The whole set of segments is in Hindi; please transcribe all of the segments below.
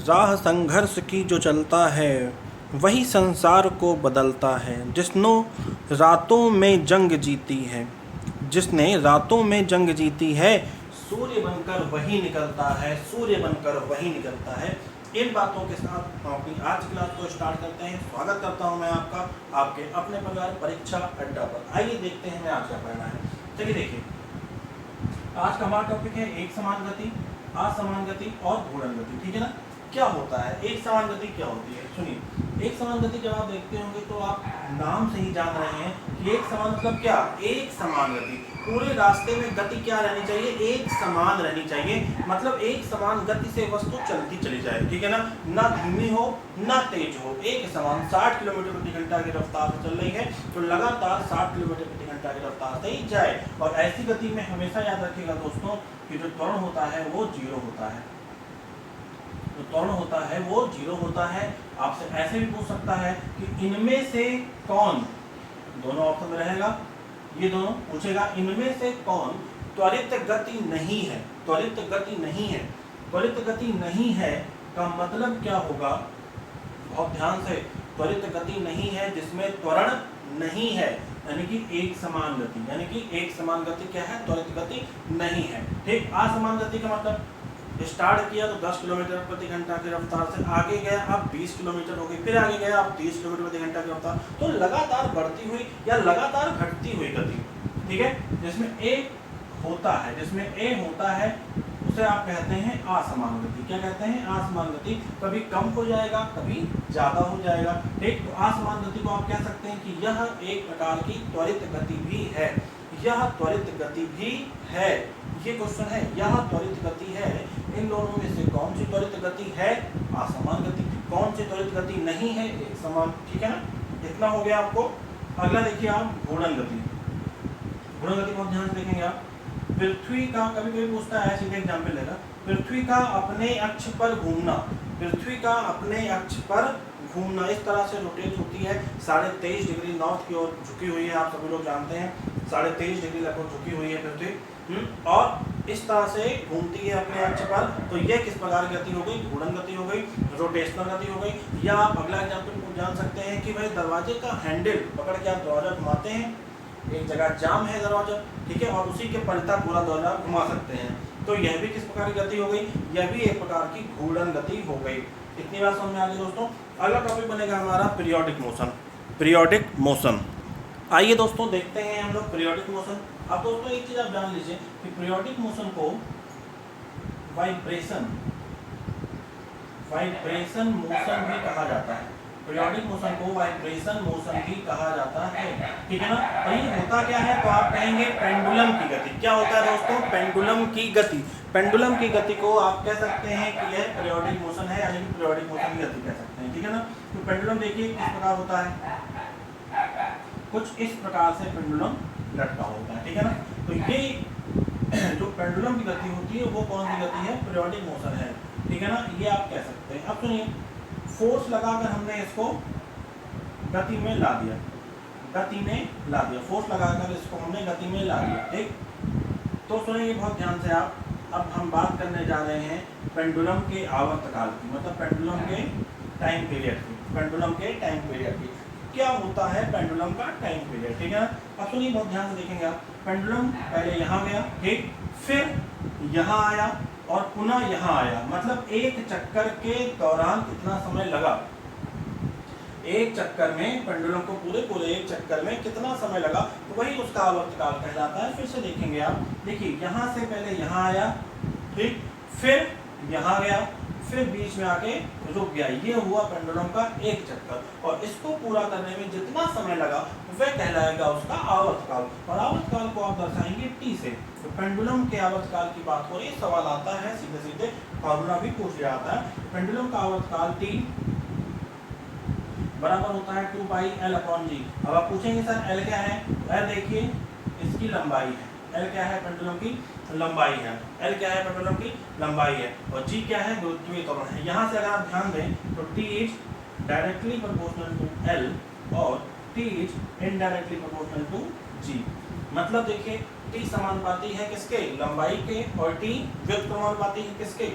राह संघर्ष की जो चलता है वही संसार को बदलता है। जिसने रातों में जंग जीती है, जिसने रातों में जंग जीती है, सूर्य बनकर वही निकलता है, सूर्य बनकर वही निकलता है। इन बातों के साथ हम अपनी आज की क्लास को स्टार्ट करते हैं। स्वागत करता हूं मैं आपका आपके अपने परिवार परीक्षा अड्डा पर। आइए देखते हैं मैं आज क्या पढ़ना है। चलिए देखिए, आज का हमारा टॉपिक है एक समान गति, असमान गति और घूर्णन गति। ठीक है ना। क्या होता है एक समान गति, क्या होती है? सुनिए, एक समान गति जब आप देखते होंगे तो आप नाम से ही जान रहे हैं कि एक समान मतलब क्या? एक समान गति। पूरे रास्ते में गति क्या रहनी चाहिए? एक समान रहनी चाहिए। मतलब एक समान गति से वस्तु चलती चली जाए। ठीक है ना। ना धीमी हो ना तेज हो, एक समान 60 किलोमीटर प्रति घंटा की रफ्तार से चल रही है तो लगातार 60 किलोमीटर प्रति घंटा की रफ्तार से ही जाए। और ऐसी गति में हमेशा याद रखिएगा दोस्तों कि जो त्वरण होता है वो जीरो होता है। जो त्वरण होता है वो जीरो होता है। आपसे ऐसे भी पूछ सकता है कि इनमें से कौन, दोनों ऑप्शन में रहेगा, ये दोनों पूछेगा, इनमें से कौन त्वरित गति नहीं है? त्वरित गति नहीं है। त्वरित गति नहीं है का मतलब क्या होगा? बहुत ध्यान से, त्वरित गति नहीं है जिसमें त्वरण नहीं है, यानी कि एक समान गति। यानी कि एक समान गति क्या है? त्वरित गति नहीं है। ठीक। असमान गति का मतलब स्टार्ट किया तो 10 किलोमीटर प्रति घंटा की रफ्तार से आगे गया, अब 20 किलोमीटर हो गई, फिर आगे गया, अब 30 किलोमीटर प्रति घंटा की रफ्तार। तो लगातार बढ़ती हुई या लगातार घटती हुई गति। ठीक है। जिसमें ए होता है, जिसमें ए होता है उसे आप कहते हैं असमान गति। क्या कहते हैं? असमान गति। कभी कम हो जाएगा, कभी ज्यादा हो जाएगा। ठीक। तो असमान गति को आप कह सकते हैं कि यह एक प्रकार की त्वरित गति भी है। यह त्वरित गति भी है। ये क्वेश्चन है, यह त्वरित गति है। इन दोनों में से कौन सी त्वरित गति है? असमान गति। कौन सी त्वरित गति नहीं है? एक समान। ठीक है ना। इतना हो गया आपको। अगला देखिए आप, घूर्णन गति। घूर्णन गति बहुत ध्यान से देखेंगे आप। पृथ्वी का, कभी कभी पूछता है, सीधे एग्जाम्पल लेगा, पृथ्वी का अपने अक्ष पर घूमना। पृथ्वी का अपने अक्ष पर घूमना इस तरह से रोटेट होती है, 23.5 डिग्री नॉर्थ की ओर झुकी हुई है। आप सभी लोग जानते हैं 23.5 डिग्री लगभग झुकी हुई है पृथ्वी। और इस तरह से घूमती है अपने अक्ष पर। तो यह किस प्रकार की गति हो गई? घूर्णन गति हो गई, रोटेशनल गति हो गई। या आप अगला एग्जाम्पल को जान सकते हैं कि भाई दरवाजे का हैंडल पकड़ के आप दरवाजा घुमाते हैं, एक जगह जाम है दरवाजा, ठीक है, और उसी के पलटा पूरा दरवाजा घुमा सकते हैं। तो यह भी किस प्रकार की गति हो गई? यह भी एक प्रकार की घूर्णन गति हो गई। इतनी बात समझ में आ गई दोस्तों। अगला टॉपिक बनेगा हमारा पीरियोडिक मोशन। Periodic motion. आइए दोस्तों देखते हैं हम लोग पीरियोडिक मोशन। अब दोस्तों एक चीज आप जान लीजिए कि पीरियोडिक मोशन को वाइब्रेशन मोशन भी कहा जाता है। पीरियोडिक मोशन को वाइब्रेशन मोशन भी कहा जाता है। ठीक है ना। और ये होता क्या है? तो आप कहेंगे पेंडुलम की गति। क्या होता है दोस्तों? पेंडुलम की गति। पेंडुलम की गति को आप कह सकते हैं कि यह पीरियोडिक मोशन है, यानी कि पीरियोडिक मोशन की गति कह सकते हैं। ठीक है ना। तो पेंडुलम देखिए किस प्रकार होता है, कुछ इस प्रकार से पेंडुलम लटका होता है। ठीक है ना। तो ये जो पेंडुलम की गति होती है वो कौन सी गति है? पीरियोडिक मोशन है। ठीक है ना। ये आप कह सकते हैं। अब सुनिए, फोर्स लगाकर हमने इसको गति में ला दिया, गति में ला दिया, फोर्स लगाकर इसको हमने गति में ला दिया। ठीक। तो सुनिए बहुत ध्यान से आप, अब हम बात करने जा रहे हैं पेंडुलम के आवर्तकाल की, मतलब पेंडुलम के टाइम पीरियड की। पेंडुलम के टाइम पीरियड की क्या होता है? पेंडुलम का टाइम पीरियड। ठीक है। अब सुनिए बहुत ध्यान से देखेंगे आप। पेंडुलम पहले यहाँ गया, ठीक, फिर यहाँ आया और पुनः यहाँ आया। मतलब एक चक्कर के दौरान कितना समय लगा? एक चक्कर में पेंडुलम को पूरे एक चक्कर में कितना समय लगा? तो वही उसका आवर्तकाल कहलाता है। फिर से देखेंगे आप, देखिए यहाँ से पहले यहाँ आया, ठीक, फिर यहाँ गया, फिर बीच में आके रुक गया। ये हुआ पेंडुलम का एक चक्कर। और इसको पूरा करने में जितना समय लगा वह कहलाएगा उसका आवर्तकाल। और आवर्तकाल को आप दर्शाएंगे टी से। तो पेंडुलम के आवर्तकाल की बात हो रही है, सवाल आता है सीधे सीधे, फॉर्मूला भी पूछ लिया जाता है। पेंडुलम का आवर्तकाल टी बराबर होता है 2πL/g। अब आप पूछेंगे सर एल क्या है? एल देखिए इसकी लंबाई है। एल क्या है? पेंडुलम की लंबाई है। एल क्या है? पेंडुलम की लंबाई है। और जी क्या है? ध्रुवीय त्वरण है। यहाँ से अगर आप ध्यान दें तो T is directly proportional to L और T is indirectly proportional to G. मतलब देखिए टी समानुपाती है किसके? लंबाई के, और टी व्युत्क्रमानुपाती है किसके?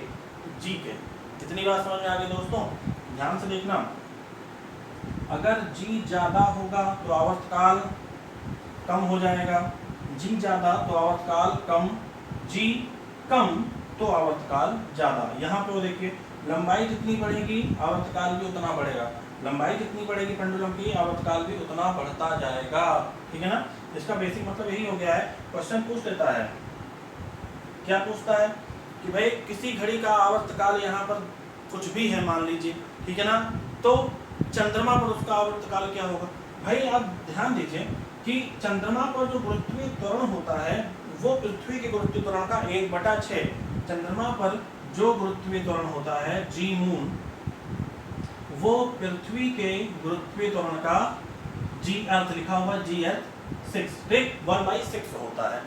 जी के। इतनी बात समझ में आ गई दोस्तों? ध्यान से देखना, अगर g ज्यादा होगा तो आवर्तकाल कम हो जाएगा, g ज्यादा तो आवर्तकाल कम, g कम तो आवर्तकाल ज्यादा। यहाँ पे वो देखिए, लंबाई जितनी बढ़ेगी आवर्तकाल भी उतना बढ़ेगा, लंबाई जितनी बढ़ेगी पेंडुलम की आवर्तकाल भी उतना बढ़ता जाएगा। ठीक है ना? इसका बेसिक मतलब यही हो गया है। क्वेश्चन पूछ लेता है, क्या पूछता है कि भाई किसी घड़ी का आवर्तकाल यहाँ पर कुछ भी है मान लीजिए, ठीक है ना, तो चंद्रमा पर उसका आवर्तकाल क्या होगा। भाई आप ध्यान दीजिए कि चंद्रमा पर जो गुरुत्वीय त्वरण होता है वो पृथ्वी के गुरुत्वीय त्वरण का 1/6। चंद्रमा पर जो गुरुत्वीय त्वरण होता है जी मून, वो पृथ्वी के गुरुत्वीय त्वरण का जी अर्थ लिखा हुआ जी अर्थ 6, ठीक, 1/6 होता है।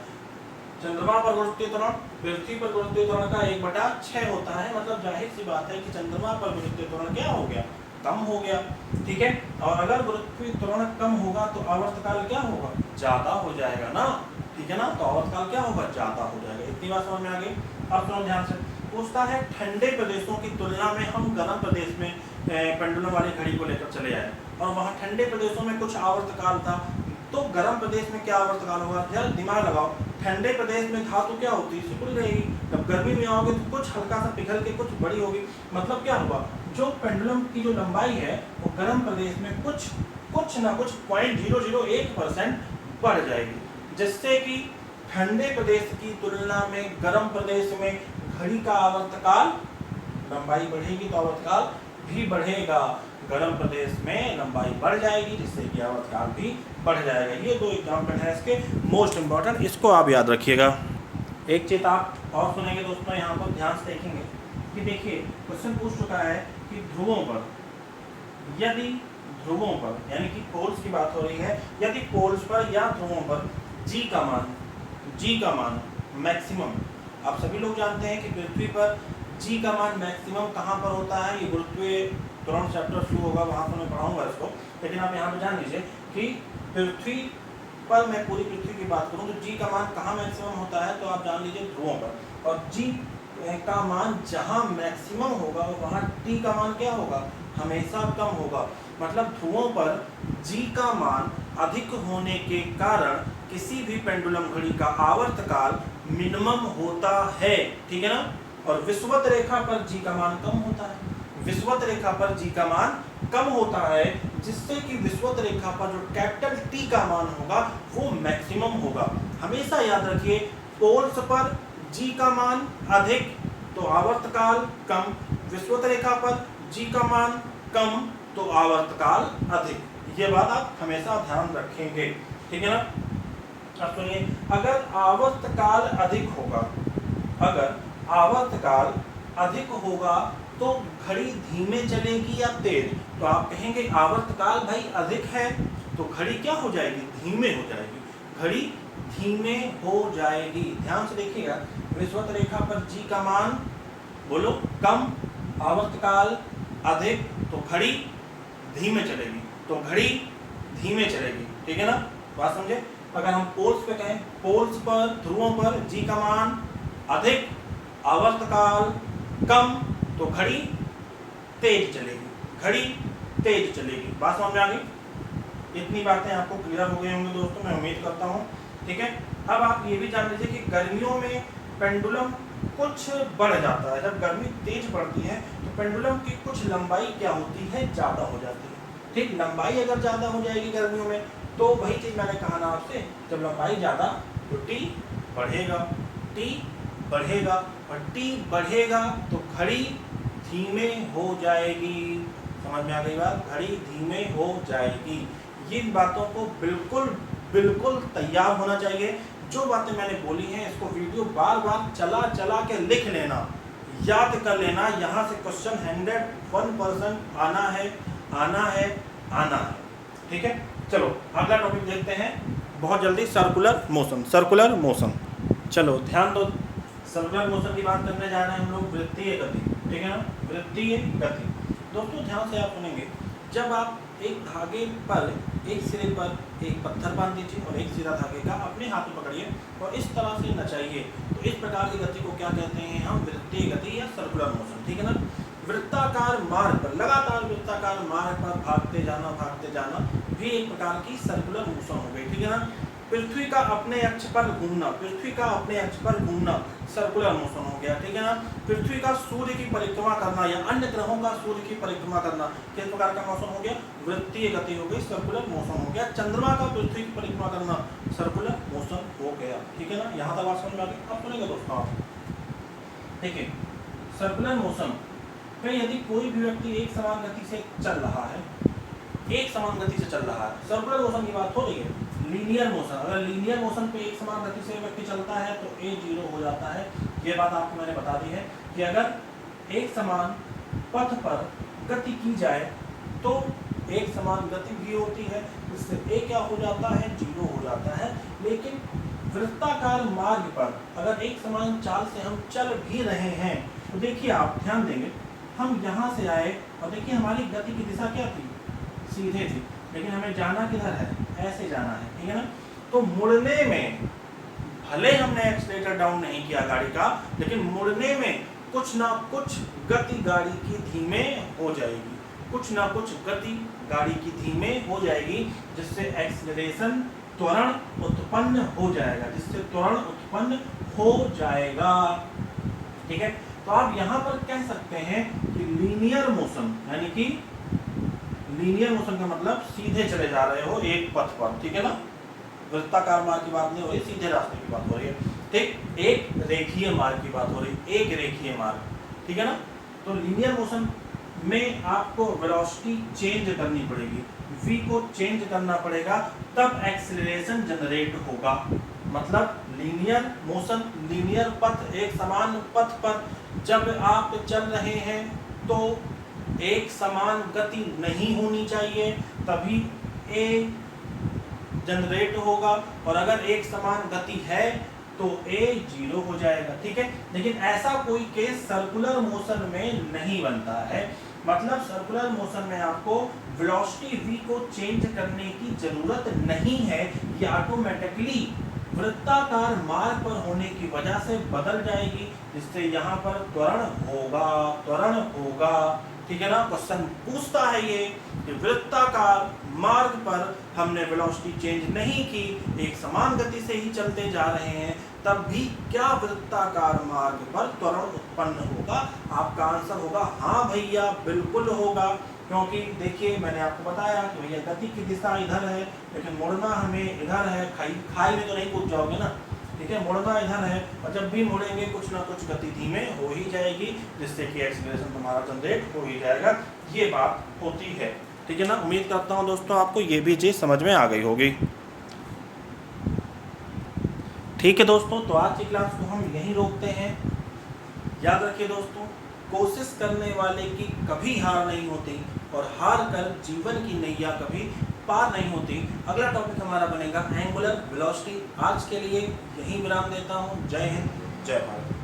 चंद्रमा पर गुरुत्वीय त्वरण पृथ्वी पर गुरुत्वीय त्वरण का 1/6 होता है। मतलब जाहिर सी बात है कि चंद्रमा पर गुरुत्वीय त्वरण क्या हो गया, कम हो गया। ठीक है, और अगर गुरुत्वीय त्वरण कम होगा तो आवर्तकाल क्या होगा, ज्यादा हो जाएगा ना। ठीक है ना, तो आवर्तकाल क्या होगा, ज्यादा हो जाएगा। इतनी बात समझ में आ गई? अब सुनो ध्यान से, पूछता है ठंडे प्रदेशों की तुलना में हम गर्म प्रदेश में पेंडुलम वाली घड़ी को लेकर चले आए और वहाँ ठंडे प्रदेशों में कुछ आवर्तकाल था, तो गर्म प्रदेश में क्या आवर्तकाल होगा। यार दिमाग लगाओ, ठंडे प्रदेश में धातु क्या होती है, सिकुड़ रहेगी। जब गर्मी में आओगे तो कुछ हल्का सा पिघल के कुछ बड़ी होगी। मतलब क्या हुआ, जो पेंडुलम की जो लंबाई है वो गर्म प्रदेश में कुछ ना कुछ 0.001% बढ़ जाएगी, जिससे कि ठंडे प्रदेश की तुलना में गर्म प्रदेश में घड़ी का आवर्तकाल, लंबाई बढ़ेगी तो आवर्तकाल भी बढ़ेगा। गर्म प्रदेश में लंबाई बढ़ जाएगी जिससे कि आवर्तकाल भी बढ़ जाएगा। ये दो एग्जाम्पल हैं इसके मोस्ट इंपॉर्टेंट, इसको आप याद रखिएगा। एक चीज आप और सुनेंगे दोस्तों, यहाँ पर ध्यान से देखेंगे कि देखिए क्वेश्चन पूछ चुका है कि ध्रुवों पर, यदि ध्रुवों पर यानी कि पोल्स की बात हो रही है, यदि पोल्स पर या ध्रुवों पर जी का मान मैक्सिमम, आप सभी लोग जानते हैं कि पृथ्वी पर जी का मान मैक्सिमम कहाँ पर होता है। ये गुरुत्वीय त्वरण चैप्टर शुरू होगा, वहाँ पर मैं पढ़ाऊंगा इसको, लेकिन आप यहाँ पे जान लीजिए कि पृथ्वी पर, मैं पूरी पृथ्वी की बात करूँ तो जी का मान कहाँ मैक्सिमम होता है, तो आप जान लीजिए ध्रुवों पर। और जी का मान जहाँ मैक्सिमम होगा वहाँ टी का मान क्या होगा, हमेशा कम होगा। मतलब ध्रुवों पर जी का मान अधिक होने के कारण किसी भी पेंडुलम घड़ी का आवर्तकाल मिनिमम होता है। ठीक है ना, और विषुवत रेखा पर जी का मान कम होता है, विषुवत रेखा पर जी का मान कम होता है, जिससे कि विषुवत रेखा पर जो कैपिटल टी का मान होगा वो मैक्सिमम होगा। हमेशा याद रखिए, पोल्स पर जी का मान अधिक तो आवर्तकाल कम, विषुवत रेखा पर जी का मान कम तो आवर्तकाल अधिक। ये बात आप हमेशा ध्यान रखेंगे। ठीक है ना? अब सुनिए, अगर आवर्तकाल अधिक होगा, अगर आवर्तकाल अधिक होगा तो घड़ी धीमे चलेगी या तेज, तो आप कहेंगे आवर्तकाल भाई अधिक है तो घड़ी क्या हो जाएगी, धीमे हो जाएगी, घड़ी धीमे हो जाएगी। ध्यान से देखिएगा, विषुवत रेखा पर जी का मान बोलो कम, आवर्तकाल अधिक, तो घड़ी धीमे चलेगी, तो घड़ी धीमे चलेगी। ठीक है ना, बात समझे? अगर हम पोल्स पे कहें, पोल्स पर, ध्रुवों पर जी का मान अधिक, आवर्तकाल कम, तो घड़ी तेज चलेगी, घड़ी तेज चलेगी। बात समझ में आ गई? इतनी बातें आपको क्लियर हो गई होंगी दोस्तों, मैं उम्मीद करता हूँ। ठीक है, अब आप ये भी जान लीजिए कि गर्मियों में पेंडुलम कुछ बढ़ जाता है। जब गर्मी तेज बढ़ती है तो पेंडुलम की कुछ लंबाई क्या होती है, ज़्यादा हो जाती है। ठीक, लंबाई अगर ज़्यादा हो जाएगी गर्मियों में तो वही चीज़ मैंने कहा ना आपसे, जब लंबाई ज़्यादा तो टी बढ़ेगा, टी बढ़ेगा, और टी बढ़ेगा तो घड़ी धीमे हो जाएगी। समझ में आ गई बात? घड़ी धीमे हो जाएगी। इन बातों को बिल्कुल बिल्कुल तैयार होना चाहिए। जो बातें मैंने बोली हैं इसको वीडियो बार बार चला के लिख लेना, याद कर लेना। यहाँ से क्वेश्चन 101% आना है, आना है, आना है। ठीक है, चलो अगला टॉपिक देखते हैं बहुत जल्दी, सर्कुलर मोशन। सर्कुलर मोशन, चलो ध्यान दो, सर्कुलर मोशन की बात करने जा रहे हैं हम लोग, वृत्तीय गति। ठीक है ना, वृत्तीय गति। दोस्तों ध्यान से आप सुनेंगे, जब आप एक धागे पर, एक सिरे पर एक पत्थर बांध दीजिए और एक सिरा धागे का अपने हाथ में पकड़िए और इस तरह से नचाइए, तो इस प्रकार की गति को क्या कहते हैं हम, वृत्तीय गति या सर्कुलर मोशन। ठीक है ना, वृत्ताकार मार्ग पर, लगातार वृत्ताकार मार्ग पर भागते जाना भी एक प्रकार की सर्कुलर मोशन हो गई, ठीक है ना। पृथ्वी का अपने अक्ष पर घूमना, पृथ्वी का अपने अक्ष पर घूमना सर्कुलर मोशन हो गया, ठीक है ना। पृथ्वी का सूर्य की परिक्रमा करना या अन्य ग्रहों का सूर्य की परिक्रमा करना किस प्रकार का मोशन हो गया, वृत्तीय गति हो गई, सर्कुलर मोशन हो गया। चंद्रमा का पृथ्वी की परिक्रमा करना सर्कुलर मोशन हो गया, ठीक है ना। यहाँ तक बात समझ में आ गई। अब सुनेगा दोस्तों आप, ठीक है, सर्कुलर मोशन में यदि कोई भी व्यक्ति एक समान गति से चल रहा है, एक समान गति से चल रहा है, सर्कुलर मोशन की बात हो रही है। लीनियर मोशन, अगर लीनियर मोशन पे एक समान गति से व्यक्ति चलता है तो ए जीरो हो जाता है। ये बात आपको मैंने बता दी है कि अगर एक समान पथ पर गति की जाए तो एक समान गति भी होती है, इससे ए क्या हो जाता है, जीरो हो जाता है। लेकिन वृत्ताकार मार्ग पर अगर एक समान चाल से हम चल भी रहे हैं तो देखिए आप ध्यान देंगे, हम यहाँ से आए और देखिए हमारी गति की दिशा क्या थी, सीधे थी, लेकिन हमें जाना किधर है, ऐसे जाना है, ठीक है ना। तो मुड़ने में भले हमने एक्सीलरेटर डाउन नहीं किया गाड़ी का, लेकिन मुड़ने में कुछ ना कुछ गति गाड़ी की धीमे हो जाएगी, कुछ ना कुछ गति गाड़ी की धीमे हो जाएगी, जिससे एक्सीलरेशन त्वरण उत्पन्न हो जाएगा, जिससे त्वरण उत्पन्न हो जाएगा, ठीक है। तो आप यहाँ पर कह सकते हैं कि लीनियर मोशन, यानी कि लीनियर मोशन का मतलब सीधे चले जा रहे हो एक पथ पर, ठीक है ना। वृत्ताकार मार्ग की बात नहीं हो रही, सीधे रास्ते की बात हो रही है, ठीक। एक रेखीय मार्ग की बात हो रही है, एक रेखीय मार्ग, ठीक है ना। तो लीनियर मोशन में आपको वेलोसिटी चेंज करनी पड़ेगी, v को चेंज करना पड़ेगा, तब एक्सीलरेशन जनरेट होगा। मतलब लीनियर मोशन, लीनियर पथ, एक समान पथ पर जब आप चल रहे हैं तो एक समान गति नहीं होनी चाहिए, तभी ए जनरेट होगा, और अगर एक समान गति है तो ए जीरो हो जाएगा, ठीक है। लेकिन ऐसा कोई केस सर्कुलर मोशन में नहीं बनता है। मतलब सर्कुलर मोशन में आपको वेलोसिटी v को चेंज करने की जरूरत नहीं है, ये ऑटोमेटिकली वृत्ताकार मार्ग पर होने की वजह से बदल जाएगी, जिससे यहाँ पर त्वरण होगा, ठीक है ना। क्वेश्चन पूछता है ये कि वृत्ताकार मार्ग पर हमने वेलोसिटी चेंज नहीं की, एक समान गति से ही चलते जा रहे हैं, तब भी क्या वृत्ताकार मार्ग पर त्वरण उत्पन्न होगा। आपका आंसर होगा हाँ भैया बिल्कुल होगा, क्योंकि देखिए मैंने आपको बताया कि भैया गति की दिशा इधर है, लेकिन मुड़ना हमें इधर है, खाई में तो नहीं कूद जाओगे ना, ठीक है। मुड़ना इधर है, और जब भी मुड़ेंगे कुछ ना कुछ गति धीमे हो ही जाएगी, जिससे कि एक्सीलरेशन तुम्हारा जनरेट हो ही जाएगा, ये बात होती है, ठीक है ना। उम्मीद करता हूँ दोस्तों आपको ये भी चीज़ समझ में आ गई होगी। ठीक है दोस्तों, तो आज की क्लास को हम यहीं रोकते हैं। याद रखिए दोस्तों, कोशिश करने वाले की कभी हार नहीं होती, और हार कर जीवन की नैया कभी पार नहीं होती। अगला टॉपिक हमारा बनेगा एंगुलर वेलोसिटी। आज के लिए यहीं विराम देता हूँ। जय हिंद, जय भारत।